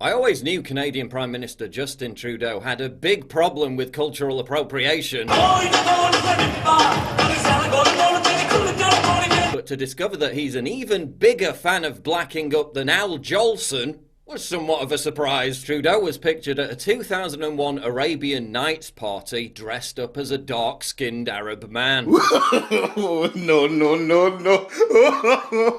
I always knew Canadian Prime Minister Justin Trudeau had a big problem with cultural appropriation. But to discover that he's an even bigger fan of blacking up than Al Jolson was somewhat of a surprise. Trudeau was pictured at a 2001 Arabian Nights party dressed up as a dark-skinned Arab man. No.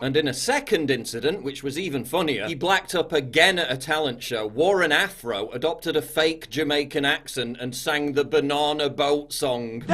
And in a second incident, which was even funnier, he blacked up again at a talent show, wore an afro, adopted a fake Jamaican accent, and sang the Banana Boat song.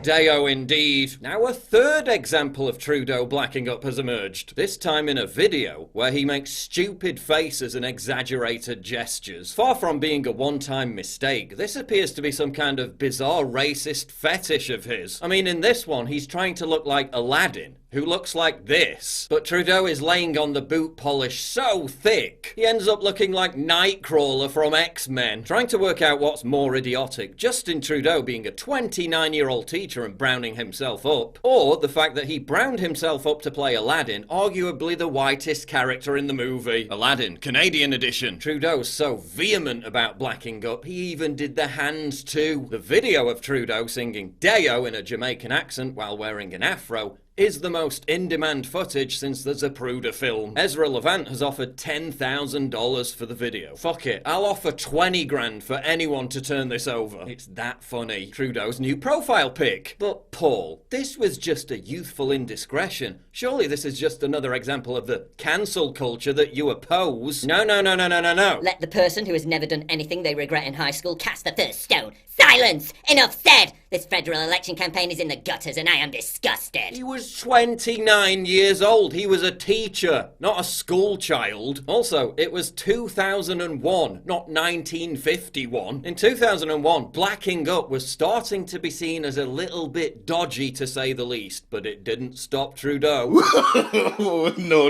Deo indeed. Now a third example of Trudeau blacking up has emerged, this time in a video where he makes stupid faces and exaggerated gestures. Far from being a one-time mistake, this appears to be some kind of bizarre racist fetish of his. I mean, in this one, he's trying to look like Aladdin, who looks like this. But Trudeau is laying on the boot polish so thick, he ends up looking like Nightcrawler from X-Men. Trying to work out what's more idiotic, Justin Trudeau being a 29-year-old teacher and browning himself up, or the fact that he browned himself up to play Aladdin, arguably the whitest character in the movie. Aladdin, Canadian edition. Trudeau's so vehement about blacking up, he even did the hands too. The video of Trudeau singing Deo in a Jamaican accent while wearing an afro is the most in-demand footage since the Zapruder film. Ezra Levant has offered $10,000 for the video. Fuck it, I'll offer 20 grand for anyone to turn this over. It's that funny. Trudeau's new profile pic. But Paul, this was just a youthful indiscretion. Surely this is just another example of the cancel culture that you oppose. No. Let the person who has never done anything they regret in high school cast the first stone. Silence! Enough said! This federal election campaign is in the gutters and I am disgusted. He was 29 years old. He was a teacher, not a school child. Also, it was 2001, not 1951. In 2001, blacking up was starting to be seen as a little bit dodgy, to say the least, but it didn't stop Trudeau. No.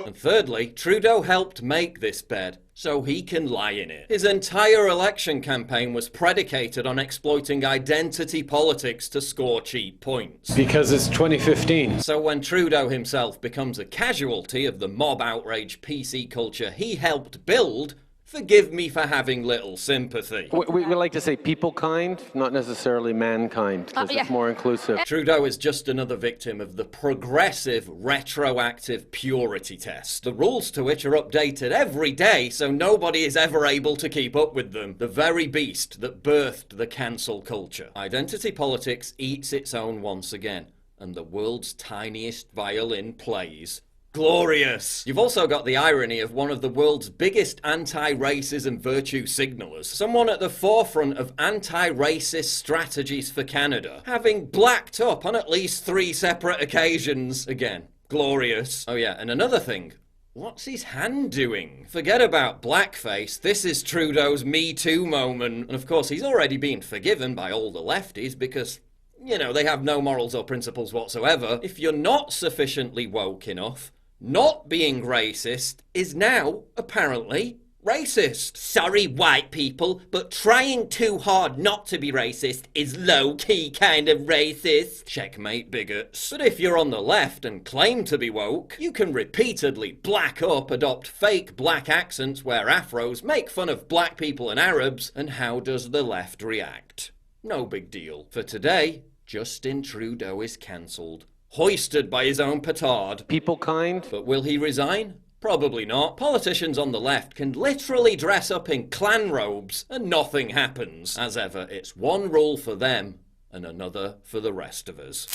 And thirdly, Trudeau helped make this bed so he can lie in it. His entire election campaign was predicated on exploiting identity politics to score cheap points. Because it's 2015. So when Trudeau himself becomes a casualty of the mob outrage PC culture he helped build, forgive me for having little sympathy. We like to say people kind, not necessarily mankind, because it's more inclusive. Trudeau is just another victim of the progressive, retroactive purity test, the rules to which are updated every day so nobody is ever able to keep up with them. The very beast that birthed the cancel culture. Identity politics eats its own once again, and the world's tiniest violin plays. Glorious! You've also got the irony of one of the world's biggest anti-racism virtue signalers, someone at the forefront of anti-racist strategies for Canada, having blacked up on at least 3 separate occasions. Again, glorious. Oh yeah, and another thing. What's his hand doing? Forget about blackface, this is Trudeau's Me Too moment. And of course, he's already been forgiven by all the lefties because, you know, they have no morals or principles whatsoever. If you're not sufficiently woke enough, not being racist is now, apparently, racist. Sorry, white people, but trying too hard not to be racist is low-key kind of racist. Checkmate, bigots. But if you're on the left and claim to be woke, you can repeatedly black up, adopt fake black accents, wear afros, make fun of black people and Arabs, and how does the left react? No big deal. For today, Justin Trudeau is cancelled. Hoisted by his own petard. People kind. But will he resign? Probably not. Politicians on the left can literally dress up in clan robes and nothing happens. As ever, it's one rule for them and another for the rest of us.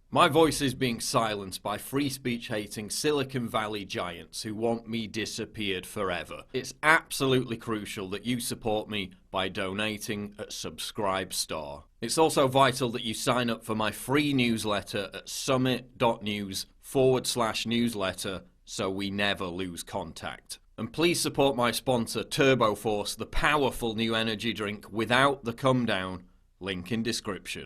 My voice is being silenced by free speech hating Silicon Valley giants who want me disappeared forever. It's absolutely crucial that you support me by donating at Subscribestar. It's also vital that you sign up for my free newsletter at summit.news/newsletter so we never lose contact. And please support my sponsor Turbo Force, the powerful new energy drink without the come down. Link in description.